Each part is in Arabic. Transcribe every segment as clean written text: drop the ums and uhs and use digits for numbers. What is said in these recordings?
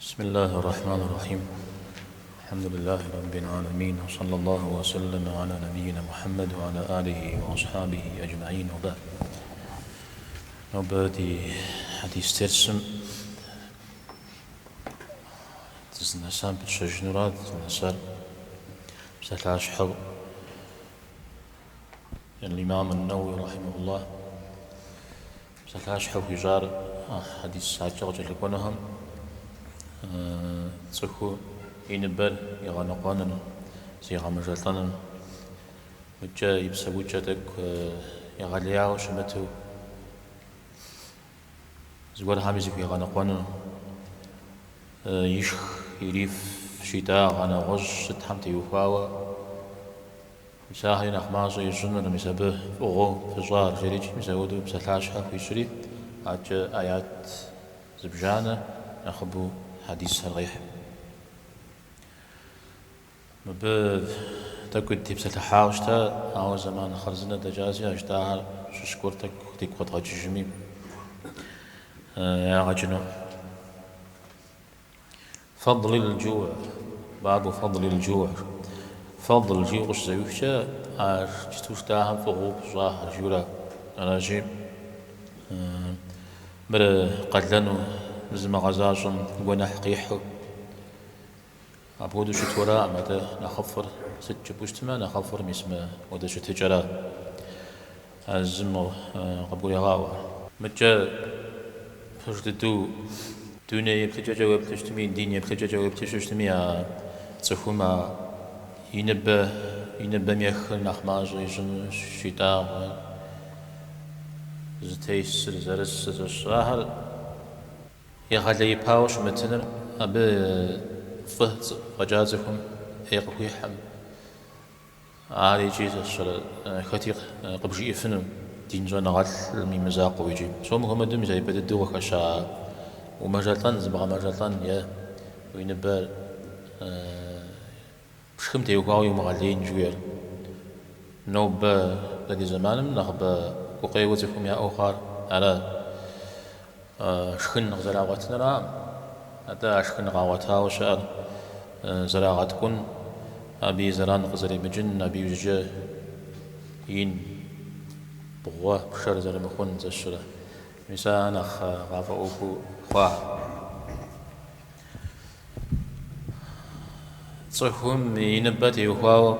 بسم الله الرحمن الرحيم. الحمد لله رب العالمين، وصلى الله وسلم على نبينا محمد وعلى آله وأصحابه أجمعين، وبعد. Nobody hadith tertsum. Het is een sampel shajnurat, een sar. Bsat ashhab. الإمام النووي رحمه الله بسات ashhab يجار hadith ساجر جلكونهم تسخو ينبل يغنقانن زيغا مجلطنن وجا يبسا وجدك يغلياو شمتو زوال حامزك يغنقانن يشخ يريف شتاء غانا غج ستحمت يوفاوا مساحي نخماصو يجنن مسابه فوغو فجار جريج مساودو بساتاشها في شريف عجا آيات زبجانة نخبو حديث الغيح مبذ تكود تبسة حاوشتا أو زمان خرزنا دجازي أجتاها ششكورتك ديك وطغة جميم يا غجنو فضل الجوع. باب فضل الجوع. فضل الجوع زيوشتا جتوشتاها فغوب ظاهر جورا راجي مر قدلنو زم غزاجن ونحقيحو أبودو شتورا متى نخفر ست بوشتما نخفر مسمى ودا شتجرا الزم قبول يغاوة متى فجدتو دنيا يبتجا جواب تشتمي دين يبتجا جواب تشتمي تفهما ينبى ميخ نخماج يجن شتاء زتيس زرس زشاهر يغلي باوش متنر أبي فهد وجازكم يقويحم عالي جيز الشر خطيق قبجي فنم دين جانا غل الميمزاق ويجي سو مهم دم زي بدد دوخ أشاء ومجالتان زبغا مجالتان يا وينبال بشخم تيوكاو يوم غاليين جوير نوب لدي زمانم نخب وقيوتكم يا أوخار على شخن زراعتنا رام أدا شخن غاوتها وشأر زراعتكن أبي زران غزري مجن أبي وجه ين بغوة بشر زر مخون زشرة مسان أخ غافا أوكو خواه صحهم ينبت يخواو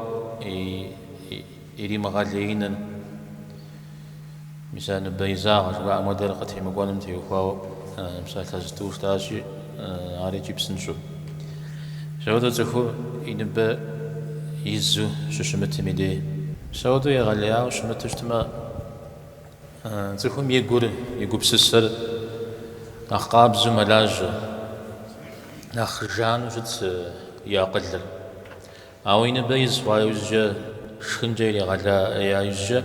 يري مغاليين مثلا بيزاغ شبع مدير قتي مقولم تيوخواو مثلا تزتوش تاشي عاري جيبسن شو سودو تخو ينبا يزو ششمت ميدي سودو يغلياو شمت اشتما تخوم يقوب سسر أخقاب زملاج أخجان جد يقلل أو ينبا يزوا يوجه شخنجي يغلا يوجه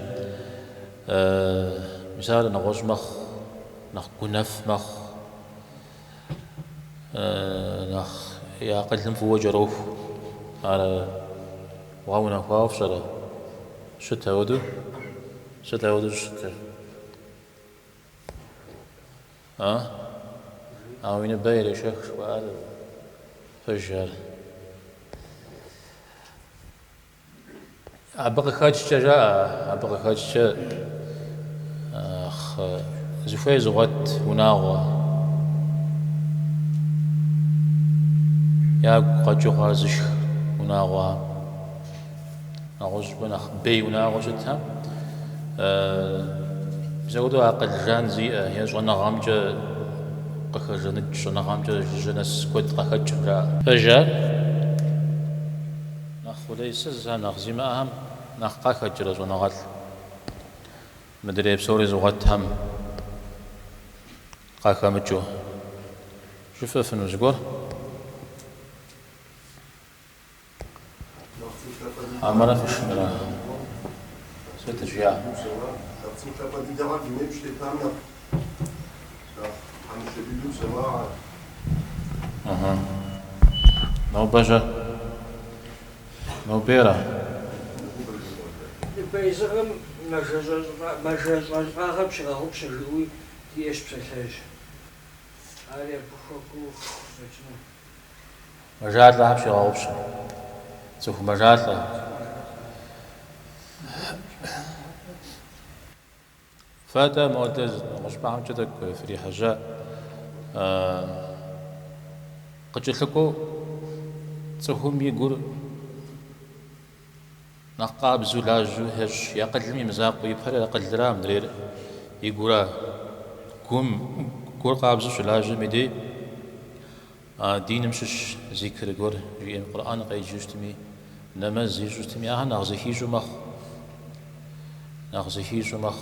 مثال نغوش مخ نخ كنف مخ نخ يا قلم في وجروف على وعونا خواف شرا شتا ودو شتا أو ينباير شيخ شوال فجر أبغى خاج شجاع أبغى خاج ش أخ زفاي زغت وناغوا يا قجو خازش وناغوا ناغوش بناخ بي وناغوا شتها زودوا أقل جان زي هي جوانا غامجة قخجنت جوانا غامجة جنس كود قخج برا فجر ناخو ليس زان ناخزي ما أهم ناخ قخج جوانا غال مدري بسوري زغت هم قاكا مجو شوف فنو زقور عمرنا في الشمرة ست جياع نو بجا نو بيرا بيزغم ما جاز غاب شغاهو بشغلوي ديش بسلاج مجال هبش غوبش تشوف مجال فاتا معتز مش بعمل كذا في حاجة قد جلكو تهم يقول نقاب زولاجو هش يقل مي مزاق ويبحر يقل درام درير يقول كور قاب زولاجو مدي دين مشش ذكر قر في القرآن قاي جوستمي نماز جوستمي نغزهي جمخ نغزهي جمخ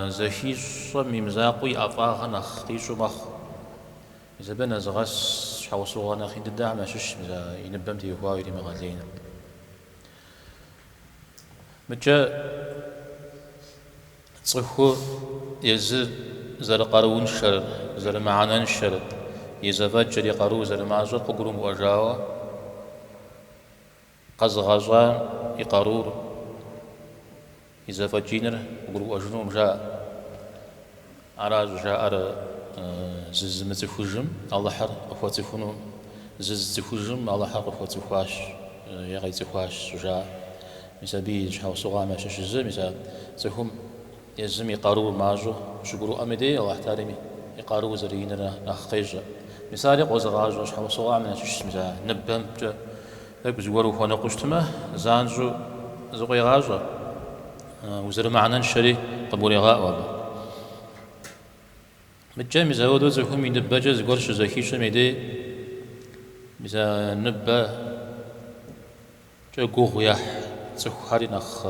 زهي صمي مزاقي أفاغ نخي جمخ إذا بنا زغس حوصوغ نخي ددع ما شش مزا ينبمتي يهواي لما غالينا متجا تصخو يزر زر قارون شر زر معانان شر يزفات جري قارو زر معزو ققرم وأجاوا قزغزان يقارور يزفات جينر ققرو أجنوم جاء عراز جاء أرى زز متفوجم الله حر أفواتفونو زز تفوجم الله حر أفواتفواش يغي تفواش جاء مسابي جحاو صغا ما شجزم مسا تهم يزم يقارور ماجو شقرو أمدي الله احتارمي يقارو زريننا نخيجا مثالي قوز غاجو شحاو صغا ما شجز مسا نبم جا لك زورو فانا قشتمه زانجو زغي غاجو وزر معنا نشري قبولي غاء وابا متجامز هودو زهم ينبجز قرش زكيش ميدي مثلا نبا جا قوغيا تخاري نخ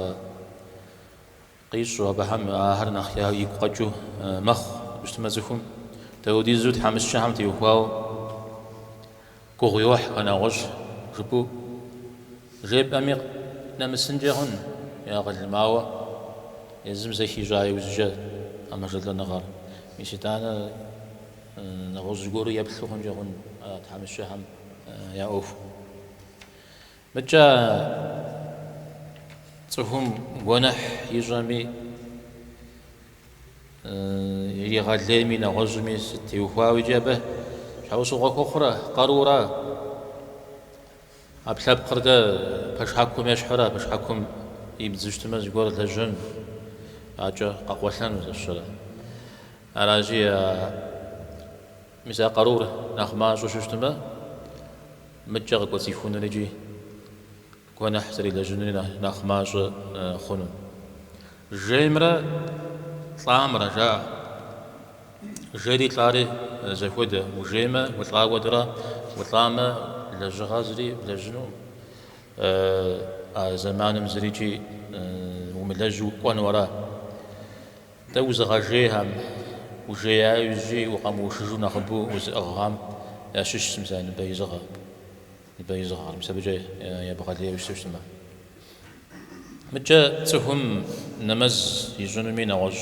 قيشو بهم هر نخ يا يقجو مخ بشتما زهم تودي زود حمس شهم تيوهاو قوغيوح أنا وش جبو جيب أميق نمسنجهن يا غل ماوا يزم زكي جاي وزجا أما جل نغار ميشتانا نغوز جورو يبثوهن جهن تحمس شهم يا أوف متجا تهم ونح يجامي يغلمي نغزمي ستيوفاوي جابه شاوسو غوخرا قارورا أبلاب قردا باش حكم يشحرا باش حكم يبزجتما زغور لجن أجا قاقوشان وزشرا أراجي مسا قارور نخما شوشتما متجا قوتيفون نجي كون حسري لجننا نخماش خنو جيمرا طامرا جا جري طاري زفوده وجيمة وطلاودرا وطامة لجغازري لجنو زمان مزريجي وملجو كون ورا دوز غاجيهم وجيا يجي وقام وشجو نخبو وزغام يا شش سمسان بيزغا يبيزغ مسبجة يبغى ليه ويشتمه متجا تهم نمز يجنمي نوج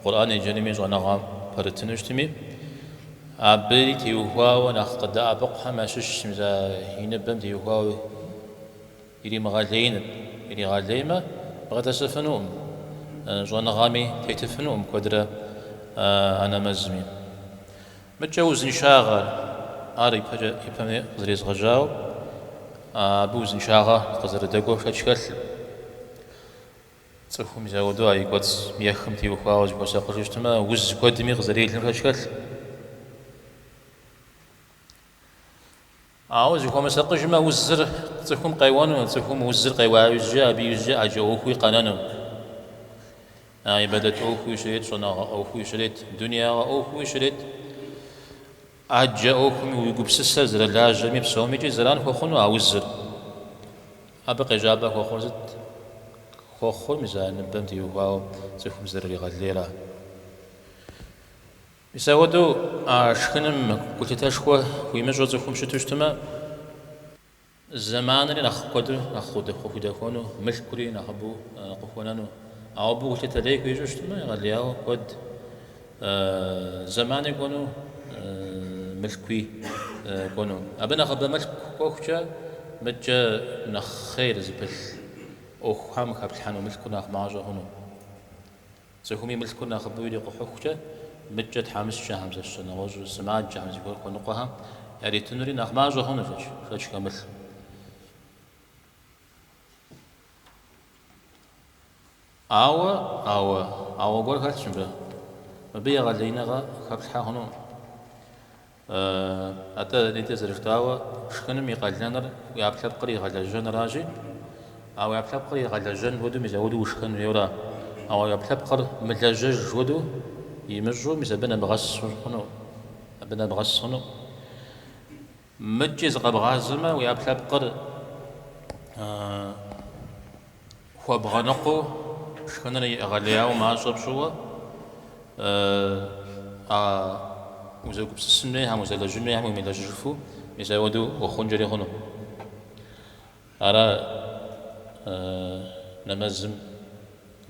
قرآن يجنمي زناغام فرتنشتمي عبري تيوهوا ونخقد أبقها ما شش مزا ينبم تيوهوا يلي مغالين يلي غاليمة بغدا سفنوم زناغامي تيتفنوم قدرة أنا مزمي متجاوز نشاغل آري يبقى زريز غجاو بوز نشاغا قزر دقو شكل تفهم زودوا أي قد ميخم تي وخاوز بوساق جشتما وز قدمي غزري لهم شكل عاوز يكون مساق جما وزر تفهم قيوان تفهم وزر قيوا يجا بيجا أجو خوي قنانو بدأت أوفي شريت صناعة أوفي شريت دنيا أوفي شريت أجاؤكم ويقبسس زر لا جميع بسومي جي زران خوخون وعوزر أبقى إجابة خوخون زد خوخون مزان نبمتي وواو زيكم زر لغاليرا يساودو شخنم قلت تشخوه ويمجو زيكم شتوشتما الزمان اللي نخقدو نخود خوفي داخونو مشكوري نخبو قفونانو عابو قلت تليك ويجوشتما يغالياو قد زمان يكونو ملكوي كونو أبنا خبر ملك كوكشا متجا نخير زبل أو خام خبر حنو ملكنا خماجة هنو زهمي ملكنا خبوا لي كوكشا مجد حامس شهمز السنة وجه السماء جامز يقول قنقها يعني تنوري نخماج هون فش كمل أو قول كات شنبه ما بيا غلينا خبز هونو أتا نيتز رفتاوا شكنم يقلنا ويابتلب قري غلا جن راجي أو يابتلب قري غلا جن ودو مزودو وشكن يورا أو يابتلب قر ملجج ودو يمجو مزبنا بغص هونو بنا بغص هونو مجز قبغازما ويابتلب قر هو بغنقو شكنني غلياو ما صوب شوا وزوج بسسنة هم وزلا جنة هم وملا جرفو مزودو وخنجري هونو أرا نمزم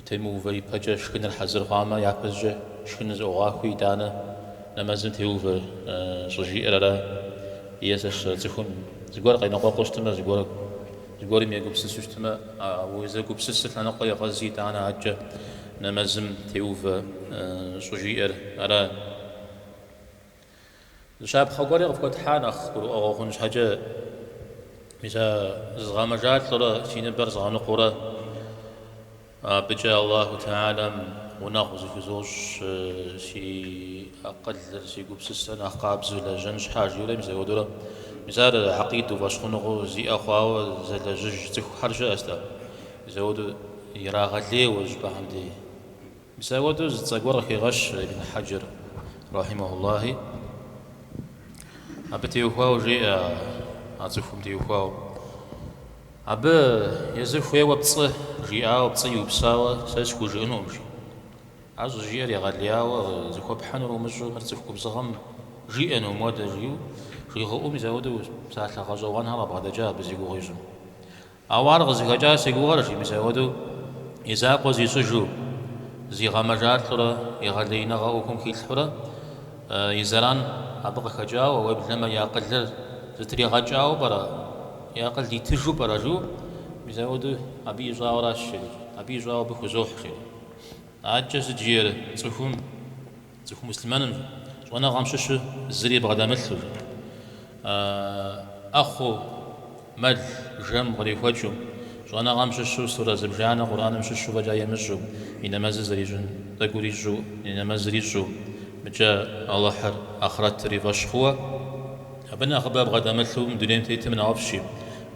تيمو في بجا شكن الحزر قاما يعبزجا شكن زوغاكوي دانا نمزم تيمو في صجي أرا يسش تكون زغور قينا قوستما زغوري ميغو بسسوستما وزوج بسس لنا قيا غزي دانا عجا نمزم تيمو في صجي أرا شاب خبري غفكت حانخ قرو أغاخونش حاجة مثلا زغامجات لرا شين برز غانو قرا بجاء الله تعالى وناخذ في زوج شي أقل شي قبس أنا قابز ولا جنش حاجة ولا مثلا ودرا مثلا عقيد وفاشخونه زي أخوة زل جج تخ حرجة أستا زود يراغلي وجب حمدي مثلا ودو زتقور في غش ابن حجر رحمه الله أبى تيوخاو جي أتفهم تيوخاو أبى يزفوا وبصه جياو بصي وبساوة ساسكو جنوم جي عز جير يغلياو زكوا بحنر ومجو مرتفكو بزغم جي أنا مواد جيو جيغو مزودو ساعة غزوان هلا بعد جا بزيغو غيزم أوار غزيغا جا سيغو غرجي مزودو إذا زي سجو زي غمجات لرا يغلينا غاوكم كي الحرة يزران أبغى خجاو وابنما ياقل زتري خجاو برا ياقل دي تجو برا جو بيزودو أبي جاو راشي أبي جاو بخزوح شي عجز جير تفهم مسلمان وانا غامشش الزري بغدا مثل أخو مل جم غري وجو وانا غامشش سورة زبجانا قرآن مشش وجاي مجو إنما زريجن تقولي جو إنما زريجو مجا الله حر آخرت ريفاش خوا أبنا خباب غدا مثلهم دنيا تيتم نعرفشي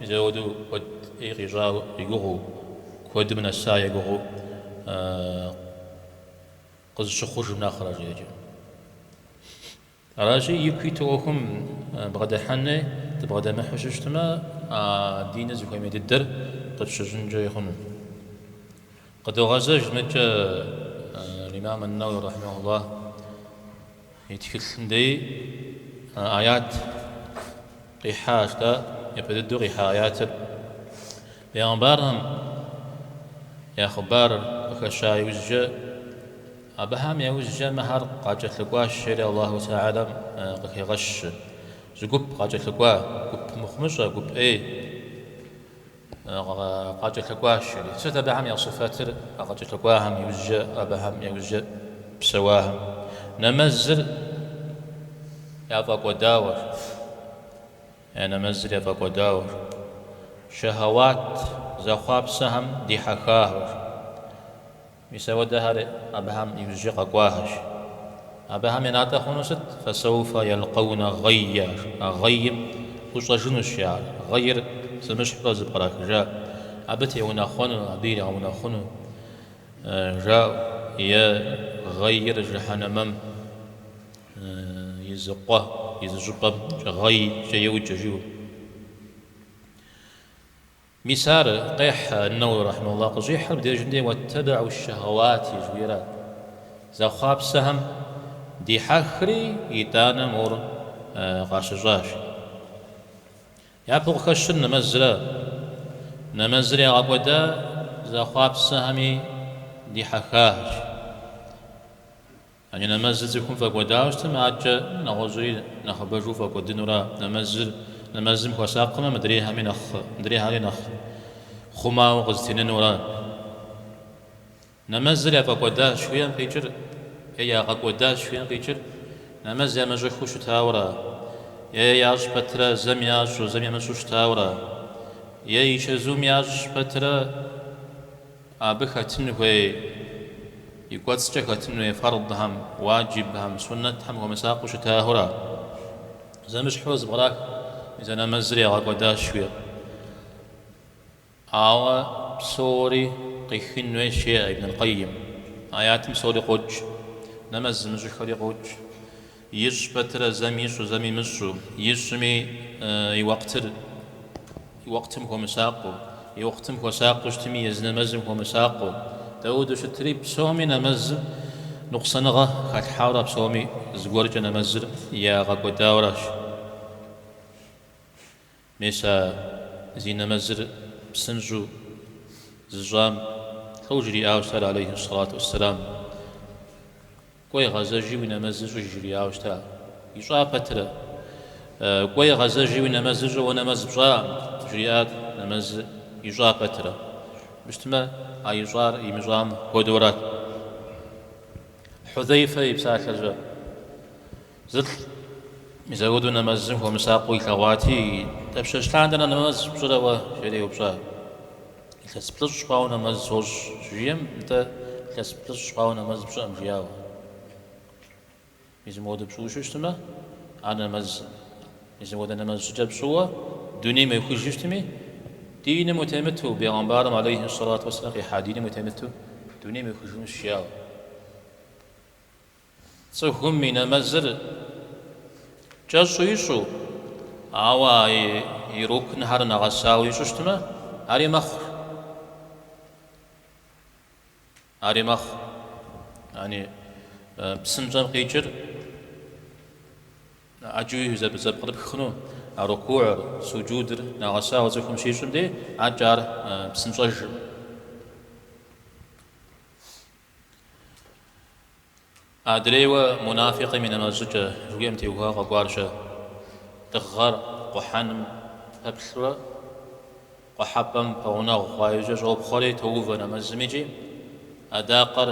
إذا ودو ود إيجاو يجوه كود من الساعة يجوه قز شخوش من آخر جيجي راجي يكفي توهم بغدا حنة تبغدا محششتما دين زكاة ميددر قد شجن جاي خن قد غزج مجا الإمام النووي رحمه الله يتكلم دي آيات قحاش دا يبدو قحا آيات بيانبارهم يا خبار خشا يوزجا أبهم يوزجا مهر قاجت لقواش شير الله تعالى قكي غش زقب قاجت لقوا قب مخمشة قب إيه قاجت لقواش شير ستة بهم يا صفاتر قاجت لقواهم يوزجا أبهم يوزجا بسواهم نمزل يافق وداور يعني نمزل يافق وداور شهوات زخاب سهم دي حكاهور مسوى دهر أبهم يوزجي قواهش أبهم يناتا خنوست فسوف يلقون غير غير وش جنو الشعر غير سمش حرز براك جاء أبتي ونخون أبيري ونخون جاء يا غير جهنم يزقه يزجب غي جيو جيو مسار قيح النووي رحمه الله قصي حرب دي جندي واتبعوا الشهوات يجويرا زخاب سهم دي حخري يتانا مور قاشجاش يابلغ خشن نمزري غابودا زخاب سهمي دي حخاش يعني نمزل يكون فقوداوش تماجا نغوزري نخبجو فقودنورا نمزل وساقما مدري هامي نخ خما وغزتين نورا نمزل فقودا شوية فيجر يا غقوداش فين قيشر نمز يا مجخوش تاورا يا ياش بترا زم ياش وزم يمشوش تاورا يا يشزوم ياش بترا أبخاتن هوي يقوت سجخاتن فرضهم واجبهم سنتهم ومساقوش تاورا زمش حوز براك إذا نمزري غقوداش فين آوا سوري قيخن ويشيع ابن القيم آياتم سوري قوج نمز مجخري قوج يش بتر زميش وزمي مشو يشمي يوقتم هو مساقو يوقتم هو ساقو اشتمي يزنمزم هو مساقو داود شتري بسومي نمز نقصنغا خال حاورا بسومي زغورج نمزر يا غاكو داوراش ميسا زي نمزر بسنجو زجام خوجري آوستال عليه الصلاة والسلام قوي غزاجي ونمزج وجري آوستال يشا بتر قوي غزاجي ونمزج ونمزجا جريات نمز يشا بتر مجتمع أيجار يمجام هدورات حذيفة يبساك الجا زل مزودو نمزم ومساقوي خواتي تبشش عندنا نمز بجرا وجري وبجا كسبلش قاونا مز هوش جيم انت كسبلش قاونا مز بجا مجياو ميزمود بشوش اشتما انا مز ميزمود انا مز جاب شو دوني ما يخرج اشتمي دين متمتو بيغمبارم عليه الصلاة والسلام في حدين متمتو دوني ما يخرجون الشياو صهم من مزر جاسو يشو آوا يروك نهار نغساو يشو اشتما هاري مخر أريمخ يعني بسنجم قيجر أجوي زب قرب خنو ركوع سجود نغسا وزكم شيء شمدي أجار بسنجر أدريوا منافق من المسجد جويمتي وها قوارشة تغار قحنم هبسرة قحبم بونا غايجة جوب خالي توفنا مزمجي أداقر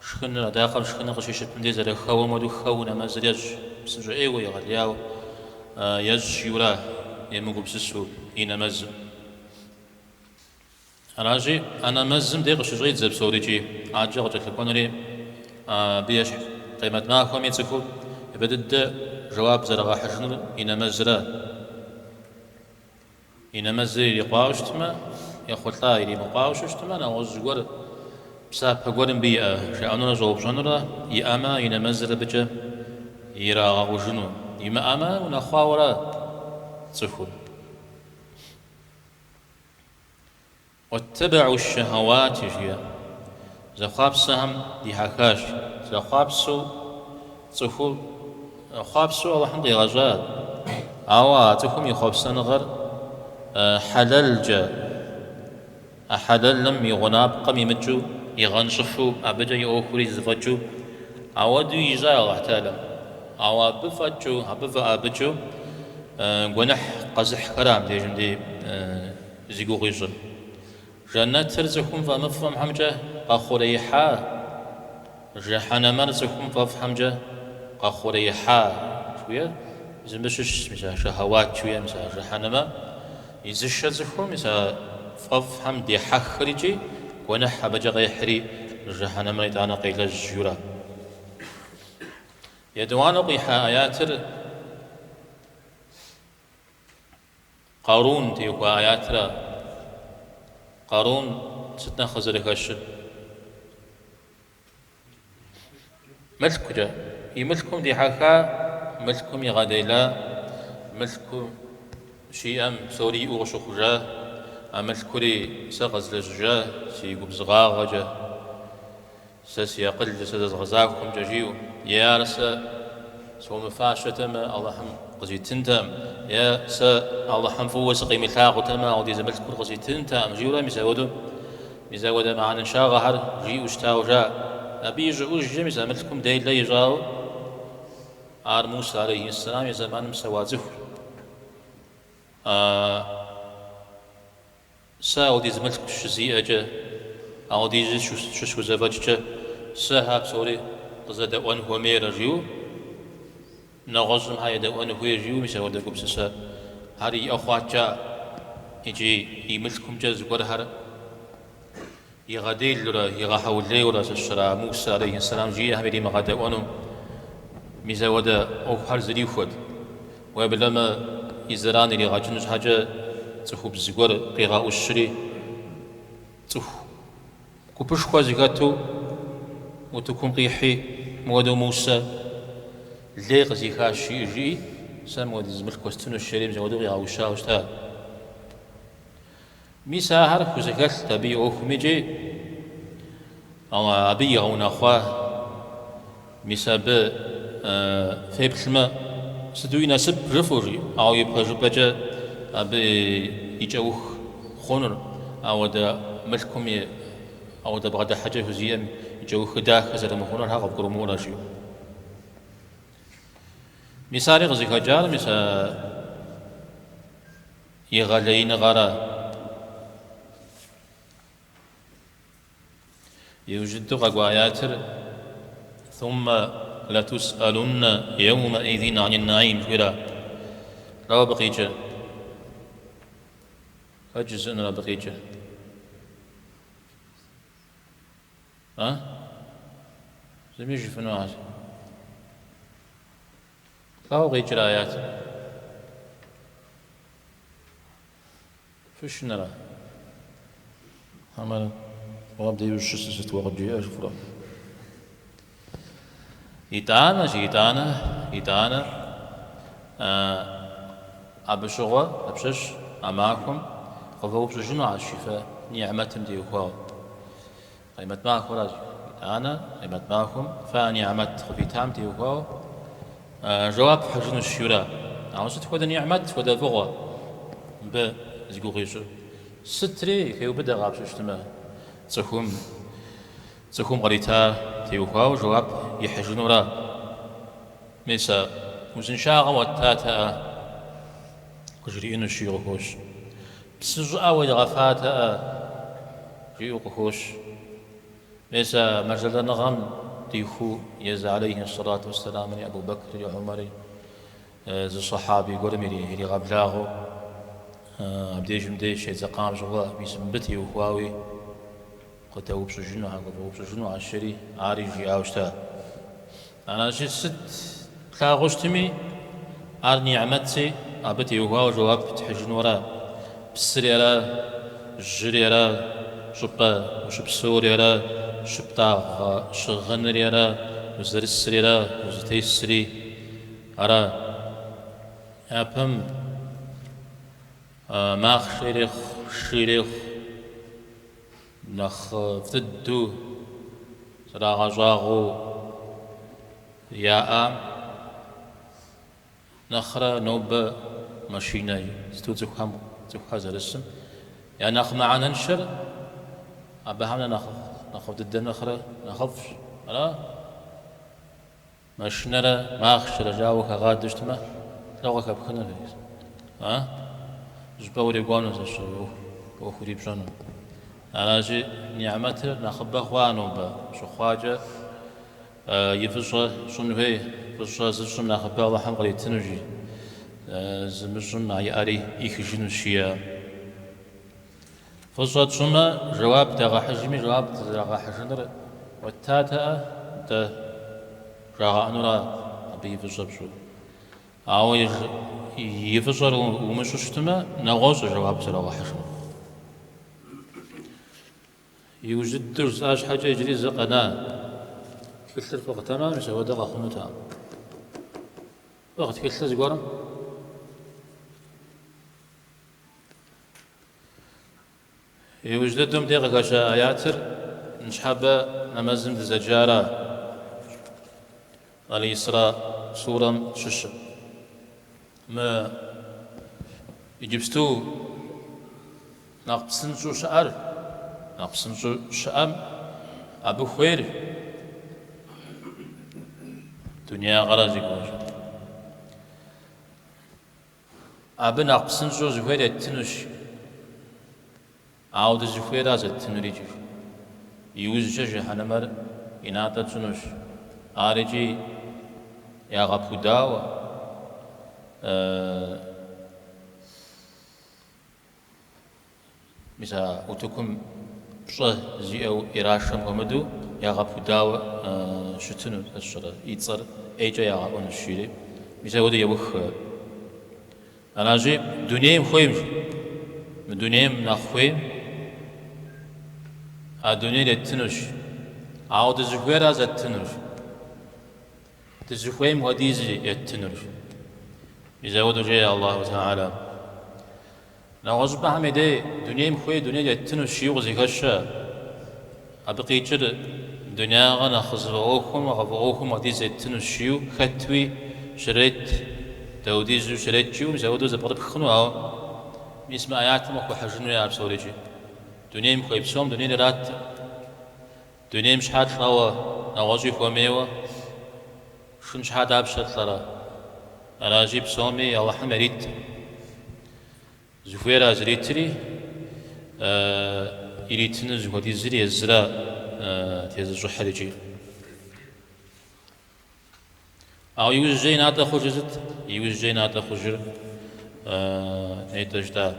شخن قشيشة بندي زر خو مدو خو نماز يج بسنجو أيوة يغلياو يج يورا يمقو بسسو ينمز راجي أنا مزم ديق شجري زب سوريجي عاجي غجك لكونري بيش قيمة ما خو ميتسكو يبدد جواب زرغا حجن ينمزرا ينمزري يقاوشتما يخلطا يلي مقاوشتما نوز جور بسا بقولن بيئة شأننا زوب جنرا يأما ينمزر بجا يراغ وجنو يما أما ونخاورا تسخل واتبعوا الشهوات جيا زخابسهم دي حكاش زخابسو تسخل خابسو الله حمد غزاد أوا تكم يخابسن غر حلال جا أحلال لم يغناب قمي مجو يغنشفو أبدا يأخري زفجو أودو يجا الله تعالى أو بفجو أبفا أبجو غنح قزح كرام دي جندي زيقو غيجل جنة ترزكم فمفهم حمجة قخوريحا جحنا مرزكم فمفهمجة قخوريحا شوية زمشش مثلا شهوات شوية مثلا جحنا يزشزكم مثلا فمفهم دي حخرجي ونح بجا غيحري جحنا مريت أنا قيل الجورا يدوان قيحا آياتر قارون تيوكو آياتر قارون ستنا خزرك الشد ملك جا يملكم دي حكا ملكم يغاديلا ملكم شيئا سوري أغشق جا ملكوري سغز لجا سيقب زغاغ جا سس يقل سس غزاكم جاجيو يا رسا سو مفاشة تما الله هم قزي تنتم يا سا الله هم فوس قيم الحاق تما ودي زملت كل قزي تنتم جيولا مزاودو معنا شاغهر جي اشتاو جا أبي جوج جمي زملتكم دايل لا يجاو آر موسى عليه السلام يا زمان مسوازف سا ودي زملتك شزي أجا أو دي شو زفاجة سهاب سوري قصد أن هو مير جيو نغزم هاي دأوان هو جيو مسا ودكم سسا هاري أخوات جا يجي يملكم جز ورهر يغديل لرا يغحول لي ورا سسرا موسى عليه السلام جي هبدي مغدا وانو ميزا ودا أو حرز ريفود وبلما يزران اللي غاجنوز حاجة تخوب زغور قيغا أشري تخ كوبش خوازيغاتو وتكون قيحي مودو موسى ليق زيخا شي جي سام ودي زمل كوستنو الشريم زودو غيغا وشا وشتا ميسا هر كوزغال تبي او خميجي او ابي غونا خوا ميسا ب فيبلما سدو يناسب رفوري او يبجبجا ابي يجوخ خونر او دا ملكم او دا بغدا حاجه هزيم يجوخ داخ زاد مخونر ها قبرمو راشيو مثالي غزي خجال مثا يغالين غارا يوجد غواياتر ثم لتسألن يومئذ عن النعيم جويرا لا بقيجة أجزءنا لا بقيجة ها زميجي فنوات لا بقيجة الآيات فيش نرى عمل وابدا يوشس ستوغدي أجفرا يتانا أبشغوا أبشش أماكم قفوا بشجنوا على الشفاء نعمة ديوكوا قيمة معكم راجع يتانا قيمة معكم فنعمة خفيتام ديوكوا جواب حجن الشورى عاوز تكون نعمة ودا فغوا ب زغوريجو ستري كيو بدا غابش تما تخوم غريتا تيوكوا جواب يحجنوا را ميسا وزن شاغا وتاتا كجريين الشيوخوش بسجأ ويغفاتا جيوخوش ميسا مجل نغم ديخو يز عليه الصلاة والسلام يا أبو بكر يا عمر زي صحابي قرمي لي غبلاغو عبدي جمدي شي زقام جوا بيسمبتي وخواوي قتاو بسجنو هاكو بسجنو على الشري عاري جي اوشتا انا شي ست كاغوشتمي ارني عمتي ابتي وخواو جواب تحجنو راه بسريرا جريرا شبا وشب سوريرا شبتا شغنريرا وزر السريرا وزتي السري ارا ابم ماخ شيريخ نخ فتدو سراغ جاغو يا ام نخرة نوب ماشيناي ستو تفهم هذا الاسم يا نخ معنا ننشر أبهمنا نخف ضد النخرة نخفش لا ماشنرة ما أخشر جاوك غادش تما لغوك بخنا فيس ها جبوري قانون زشوا وخوري بجانو أنا جي نعمته نخب أخوانو بشو خواجة يفجر شنوه فجر زجم نخب الله حمقلي تنجي زمجم يأري يخجن الشيا فجر شما جواب تغا حجمي جواب تغا حجنر والتاتا تا جاغا أنورا أبي يفجر بشو أو يفجر ومشو شتما نغوص جواب تغا حجنر يوجد درس اش حاجه يجري زقنا كثر فوق تمام يسوى دغا خنوتها وقت كثر زقورم يوجد دم دقيقة كاشا آياتر نشحبا نمزم دزجارة على إسراء سورة ششة ما يجبستو ناقصن شو شعر نقسم شأم أبو خير دنيا غرازي كوش أبو نقسم شو زخير التنوش عود زخير هذا التنوريج يوز جهنمر إناتا تنوش آرجي يا غابوداوة مثلا وتكم شو زي أو إراشم غمدو يا غابوداوة شتنو الشرا يتصر أيجا يا غابون الشيري مثلا ودي يبخ أنا جي دنيا خويم من دنيا نخويم الدنيا لتنوش عاود زغيرا زتنوش تزخويم وديزي يتنوش إذا ودو جاء الله تعالى نعوذ بحمده دنيا مخوي دنيا لتنوش يغزي كشا أبقي جر دنيا غنا خزروكم وغفروكم وديزي يتنوش يو ختوي شريت توديزو شريت يو إذا ودو زبرب خنو أو اسم آيات مكو حجنو يا بسوريجي دنيا مخوي بسوم دنيا رات دنيا مش حاد لوا نعوذ فميوا شن شحاد أبشر ترى أراجيب سومي الله حمريت زفيرا زريتري إريتنا زودي زري الزرا تيز الجحرجي أو يوز جينات خجزت يوز جينات خجر نيتجدا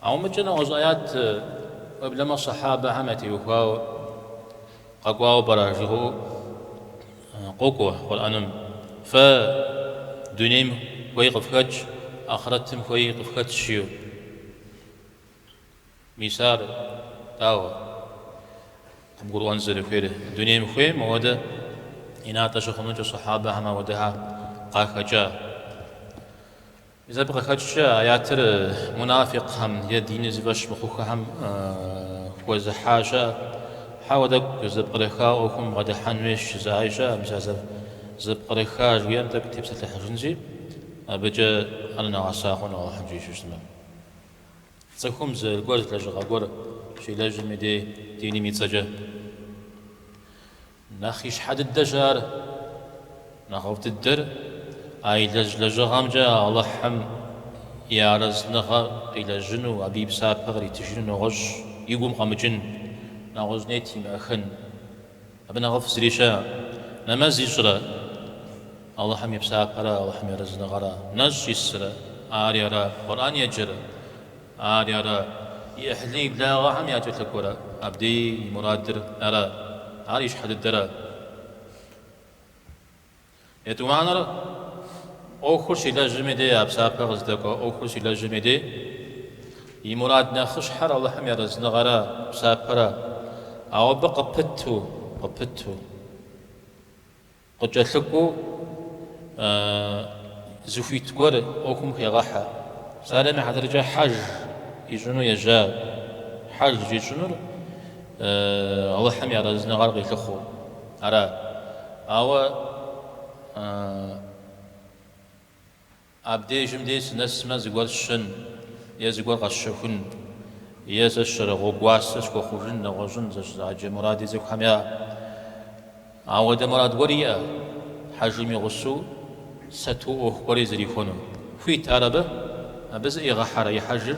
أو مجنا وزايات قبل صحابة همتي وخاو قاقواو براجهو قوقوة والأنم فدنيم ويقف خج آخرتهم ويقف خج شيو مثال تاو قبول أنزل فيه دنيم خوي مودا إناتا شخنوج صحابة هما ودها قاخجا إذا بقى خجا آياتر منافق هم يدين زبش مخوخ هم وزحاشا حاودك زبقرخا وكم غدا حنوش زايشا مثلا زبقرخا جويان تك تبسط الحجنجي بجا أنا عصاخون أو حنجي شو اسمه تكم ز الجوز لجغا جور شي لازم يدي ديني ميتسجا نخيش حد الدجار نخوفت الدر أي لجغام جا الله حم يا رزنغا إلى جنو أبي بسابق ريتجنو غش يقوم قامجن نعوز نيتي مأخن أبنا غف زريشا نمازي جرا الله حم يبسابقرا الله حم يرزنغرا نج يسرا آريرا قرآن يجرا آريرا يحلي بلا غحم ياجو تكورا أبدي مرادر أرا عاريش حد الدرا يتوانر أوخش إلى جمدي أبسابق غزدكو أوخش إلى جمدي يمراد نخش حر الله حم يرزنغرا بسابقرا أو بقى قبتو قد جلقوا زفيت ور أوكم في غحا سالم حتى رجع حج يجنو يجا حج يجنو الله حم يرزنا غرق يخخو أرى أو أبدي جمديس نسمة زقول شن يزقول غشفن يزشر غواس كخوجن غوجن زج مرادي زك حميا عود مراد وريا حجمي غسو ستو أخبري زريفونو في تاربة بس إغحار يحجر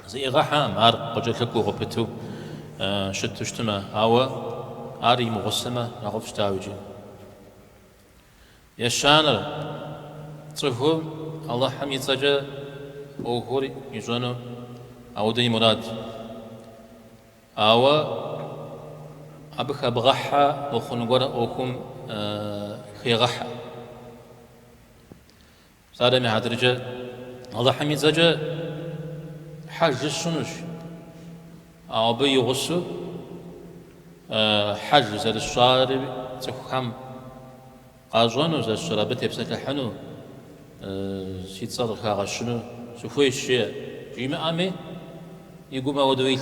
زي إغحا مار قجلكو غبتو شتشتما أو أري مغسمة نغفش تاوجي يشانر صفو الله حمي سجى أخوري يجونو أو دي مراد أو أبخ بغحة وخنقر أوكم خي غحة صار مع درجة الله حميد زجا حج الشنوش أو بي غسو حج زاد الشارب تخم قاجونو زاد الشرابة تبسط الحنو سيد صدق غشنو سوفوي الشيء جيما أمي يقوم أودويل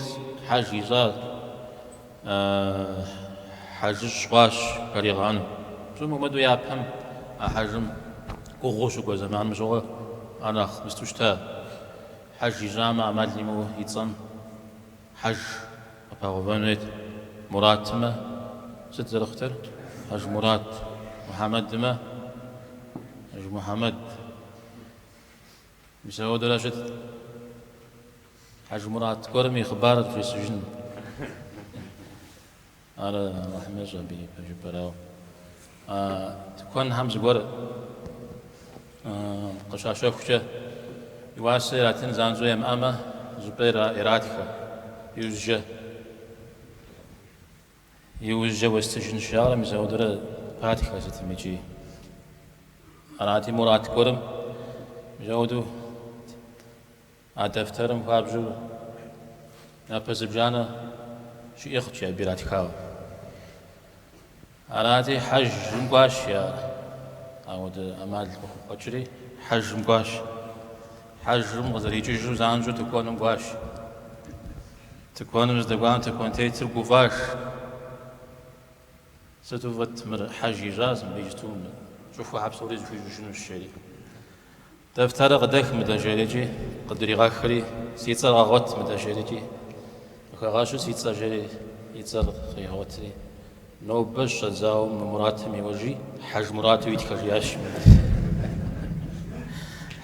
حج يزاد حج الشواش كريغانو ثم مدو يابهم حجم قوغوشو كو زمان مشوغا أنا مستوشتا حج جامع ماليمو يتصم حج أباغبانويت مراتمة ست زرختر حج مرات محمد ما حج محمد بسبب درجة حج مرات كرمي خبارت في السجن على رحمة ربي بجبراو تكون همز قر قشاشة كشة يواسي لاتن زانزو يم أما زبير إرادك يوجه واستجن شارع مزودر باتك ستمجي أراتي مرات قرم جودو دفترم فابجو نفس بجانا شيء يخشى بيراتكاو أراتي حج مقاش يا أود أمال بخوجري حج مقاش حج مغزري جو زانجو تكون مقاش تكون مزدقان تكون تيتر قفاش ستوفت مر حج جازم بيجتون شوفوا حبسوري في جنو الشري دفتر غدك مدجريجي قدري غاخري سيتصر غوت مدجريجي غاشو سيتصر جري يتصر خيوتري نو بش زاو مراتم يوجي حج مراتو يتكرياش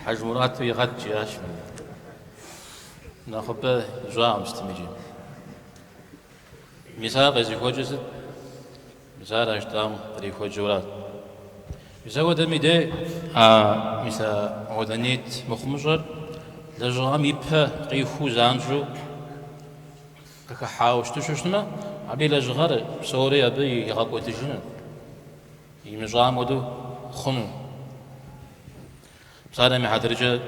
حج مراتو يغتجياش ناخذ جوا مستمجي مثال غزي خوجز مثال اشتام ري خوجورات يزود ميدي مثال ودنيت مخمجر لجرام يبه قيفو زانجو كحاوش تشوشنا عبي لجغر بسوري أبي يغاقو تجنن يمجرام ودو خنو بصاري محادرجة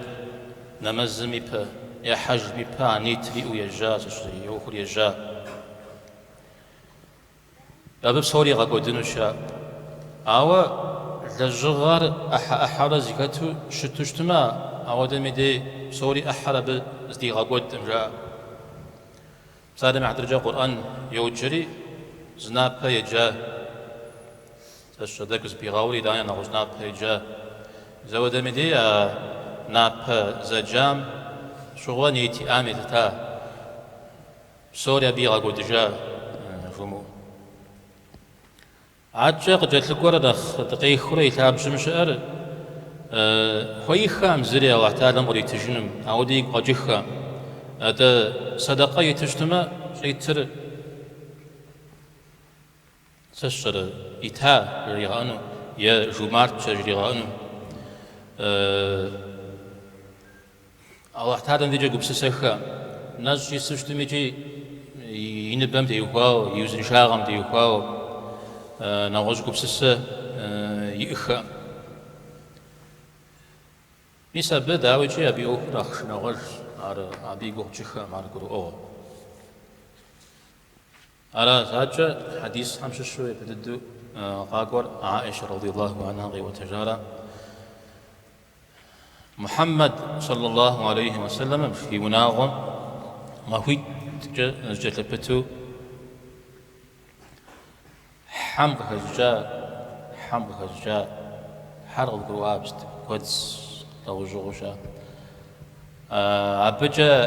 نمزم يبه يا حج بيبا نيت لي ويجا تشري يوخر يجا أبي بسوري غاقو دنوشا أوا لجغر أحرى زكاتو شتوشتما أوا دميدي بسوري أحرى بزدي غاقو دمجا بصاري محادرجة قرآن يوجري زنابا يجا تشدك بيغاوري دانا نغو زنابا يجا زود ميدي نابا زجام شغل نيتي آمد تا سوريا بيغا قدجا فمو عجا قد جاتلقورا دقيق خوري تاب شمشار خوي خام زريا وعتالا مري تجنم عودي قجخا هذا صدقة يتجتما شيتر تشر إتا ريغانو يا جمارت ريغانو الله تعالى نديجا قبس سخا ناس يسوشتو ميجي ينبم ديوخاو يوزن شاغم ديوخاو نغوز قبس يخا نيسا بدا ويجي أبي أخرخ نغوز أبي قوتشخا مار قرو أو على ساجة حديث حمش شوي بددو قاقور عائشة رضي الله عنها غي وتجارة محمد صلى الله عليه وسلم في مناغم ما هو جلبتو حمق هجاء حرق القوابست قدس لو جغشا عبجا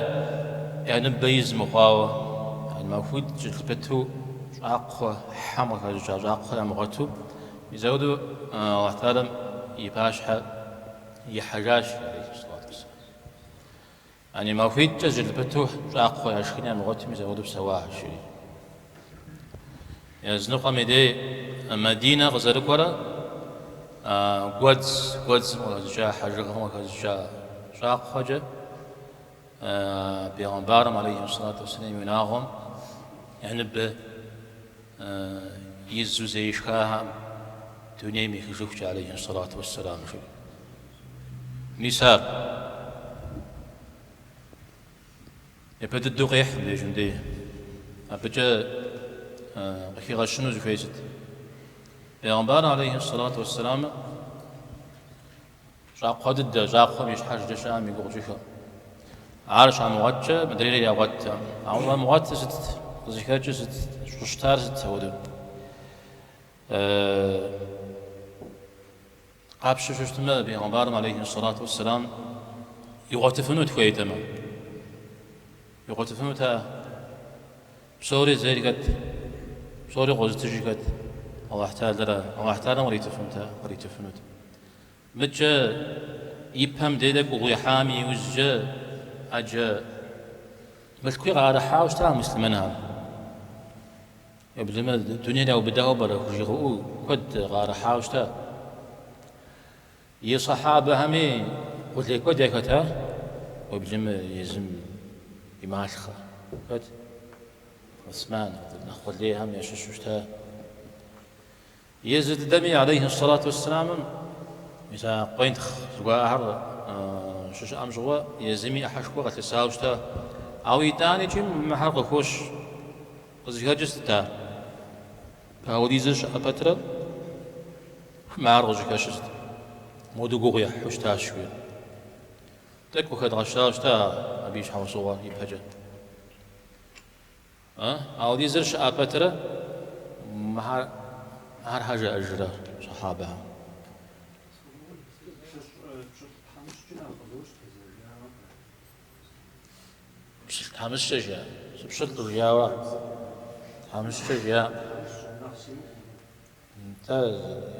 يعني بيز مقاوة يعني ما هو جلبتو أقوى حمق هجاء أقوى مغتوب يزودوا الله تعالى يباشها يحجاش عليه الصلاة والسلام يعني ما في جزء البتوح أقوى عشرين مغتم يزودوا بسواها شيء يزنق مدي مدينة غزرك ورا قدس مغزجا حجرهم مغزجا شاق خجا بيغمبارم عليه الصلاة والسلام يناغم يعني ب يزو زي شخاهم دنيا ميخشوش عليه الصلاة والسلام شو نسار يبدأ الدقيح بيجندي أبجا أخي غشنو زفيزت بيغمبار عليه الصلاة والسلام جاق خدد جاق خميش حاج جشام يقول جيخا عارش عم وغتشا مدري لي وغتا عم وغتا ست زكاة ست شتار ست سودو قابش شفتما بيغمبار عليه الصلاة والسلام يغتفنو تخويتما يغتفنو تا بسوري زيرقت بسوري غزتجيقت الله تعالى وريتفنو متجا يبهم ديدك وغيحامي وزجا أجا ملكوي غارة حاوش ترى مسلمين هذا يبلما الدنيا لو بدأوا برا كد غار حاوشتا يصحابة همي قلت لك كد يكتا وبلما يزم يمالخا كد عثمان ناخذ ليه هم يشوشتا يزيد دمي عليه الصلاة والسلام إذا قينت زواهر شش أمجوا يزمي أحشكوا قتل ساوشتا أو يتاني جم محرق خوش قزيهاجستا كاوديزش أبتر ما أرجع كشست مودو قوية حشتا شوي تكو خد غشاشتا أبيش حوصوا يبهجت أوديزش أبتر ما هر حاجة أجرا صحابها حمش شجع سبشت الرياوة حمش شجع انت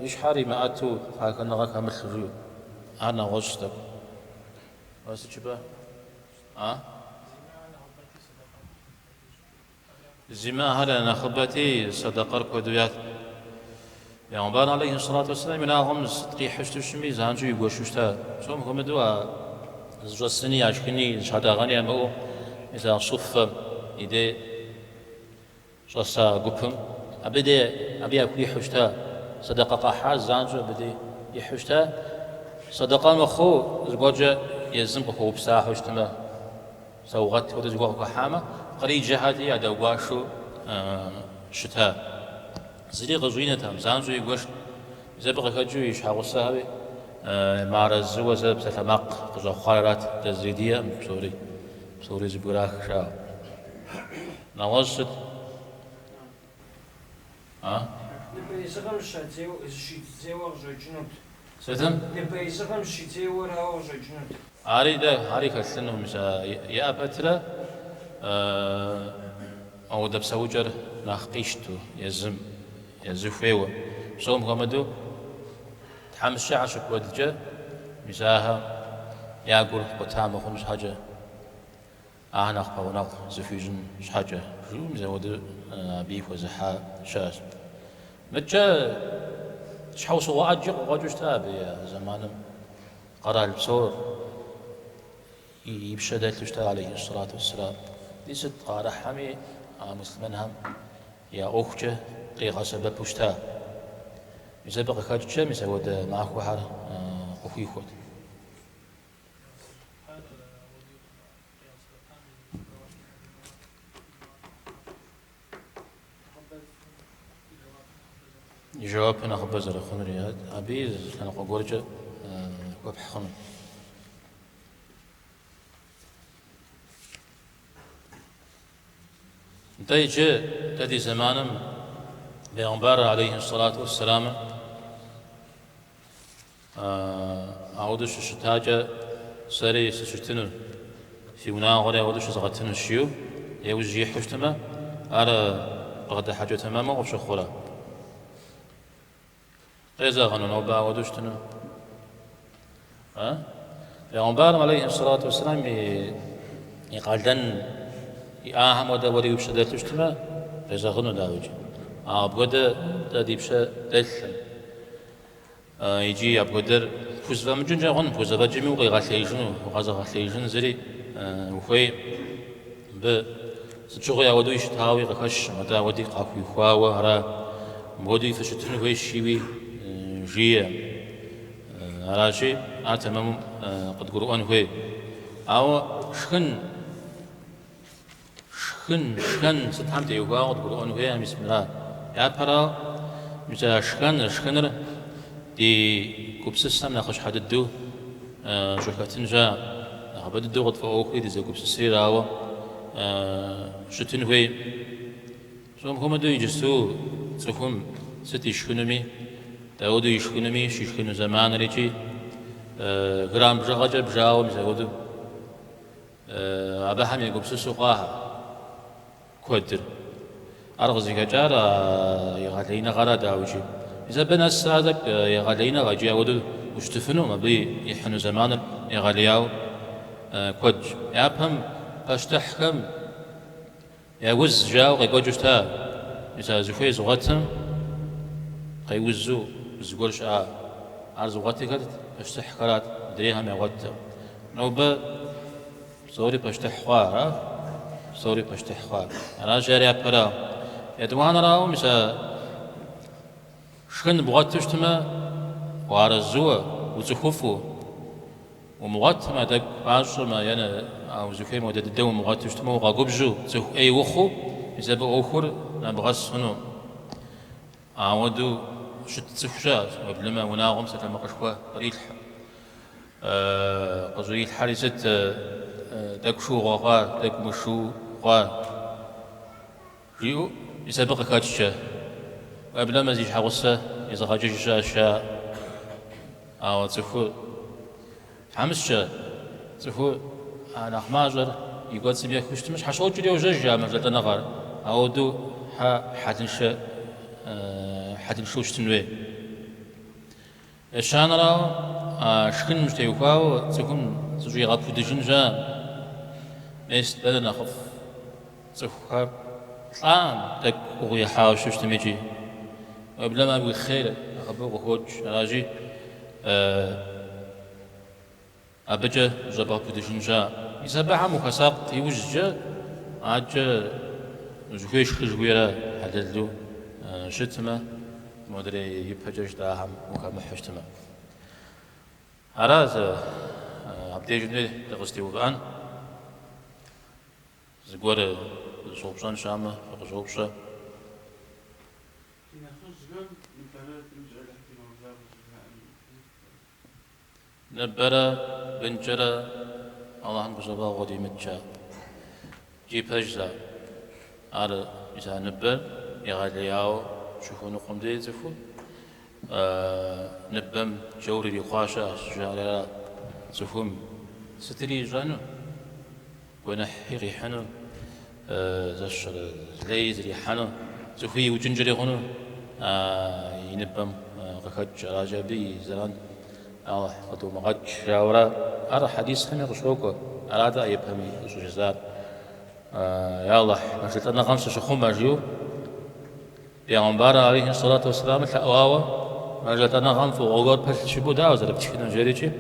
ايش حاري ما اتو هاك نغاك هم الخريو انا غشتك بس شبه زما هذا نخبتي صدقر كوديات يعني بان عليه الصلاة والسلام من هم صدقي حشتو شمي زانجو يقوشوشتا شوم هم دوا زوسني عشكني شهادة غني أمو إذا صف إيدي شاسا قبهم أبي أكل حشتا صدقة قحاز زانجو بدي يحشتا صدقة مخو زوجة يزم بخو بساح حشتما سوغت وده زوجة قحامة قري جهاتي عدا واشو شتا زري غزوينة تام زانجو يقوش إذا بقى كجو يشحاق السهبي معرز وزب سلمق قزو خيرات تزيدية بسوري زبوراك شاو نوصد نبيزغم شتيو جنود ستم نبيزغم شتيو راو جنود هاري كسلنا مسا يا بترا أو دب سوجر ناقيشتو يزم يزفيو صوم غمدو تحمس شعشك ودجا مساها ياقول قتامة خمس حاجة أنا أخبرنا زفيجن حاجة شو مزود بيف وزحا شاش متجا شحوص واجق واجوش تابي يا زمان قرا البصور يبشدت لشتا عليه الصلاة والسلام ديست قارا حمي مسلمان هم يا أخجة قيغا سبب وشتا يسبق خاجة مسود معك وحر أخي خود جواب أنا خبزر خمري هاد أبي أنا قورجة وبح خمر تيجي تدي زمانا بأنبار عليه الصلاة والسلام أعودش شتاجة سري سشتنو في مناغرة أعودش زغتنو شيو يوجي حشتما على بغد حاجة تماما وشخورا إذا غنو نوبا أعودش تنو بأنبار عليه الصلاة والسلام يقالدن يأهم ودا وري وبشدت تشتما إذا غنو داوجي أبغدا تديبشة دلهم يجي أبغدر فوزا مجنون جاهون فوزا بجمي وقي غثيجن وغازا غثيجن زري وخي ب سجوا يا ودو يشتاوي غكش متى ودي قاكوي خواوا هرا مودي فشتن وي شيوي جيه هرا شي أتمم قد قرؤان هوي أو شخن ستحمت يوغا قد قرؤان هوي بسم الله يا برا مثلا شخنر دي كوبسسام ناخش حددو شوكاتنجا غبددو قد فوقي دي زي كوبسسي راوا شتنوي سوم هما دو يجسو سوهم ستي شخنمي داودو يشخنمي شيشخنو زمان ريجي غرام بجاغجا بجاو مزاودو أبا هم يكوبسسو قاها كودر أرغزي كجارة يغالينا غرا داوجي إذا بنا السادك يغالينا غاجي أودو وشتفنو ما بي يحنو زمان يغالياو كوج يابهم أشتحكم يوز جاو غيقوجوشتا إذا زخوي زغتهم قيوزو زقولش عرض زغتي قد أشتح كرات دريها ما غتهم نوبة صوري بشتح خوارا صوري بشتح خوار أنا جاري أبرا يدوان راو مثلا شخن بغتشتما وعرزوا وزخوفو ومغتما دك عشر ما يعني أو زخيم ودد الدوم مغتشتما وغاقبجو زخ أي وخو إذا بأخر نبغس هنو عودو شت زخشات وبلما وناغم ستلما قشوا ريح قزوي الحارسة دك شو غا دك مشو غا ريو إذا بقى كاتشة وبلما زيج حغصة إذا غاجج شا أو زخو حمسة زخو أنا خماجر يقول سبيا كشت مش حشود جري وججة مثلا نغار أودو حتنشا حتنشوش تنوي الشان راو شكن مش تيوكاو تكون تجي غابو دجنجا ميست بدنا خف زخو تك وغي حاوش تميجي وبلا ما بخير أخبوه هوج راجي أبجا جباب بدجنجا إذا بحا مكساق يوججا عجا زخويش خجويرا حدلو شتما مدري يبهجج داهم مكمحشتما هراز عبدي جندي تغستي وقان زقور صوبشان شامة فقصوبشا نبرا بنجرا اللهم كسبا غدي متشا جيب هجزا على إذا نبر يغالياو شوفوا نقوم دي زفو نبم جوري دي قاشا شجالا زفوم ستري جانو ونحي ريحانو زشر ليز ريحانو زفوي وجنجري غنو ينبم غكج راجبي زلان الله قدو مغج شاورا أرى حديث خمي غشوكو أراد يفهمي سجزار يا الله ما شلتنا خمسة شخوم ماجيو بيغمبار عليه الصلاة والسلام الحقواوة ما شلتنا خمسة وغوغوت بس شبو داو زرب تشكينا جريجي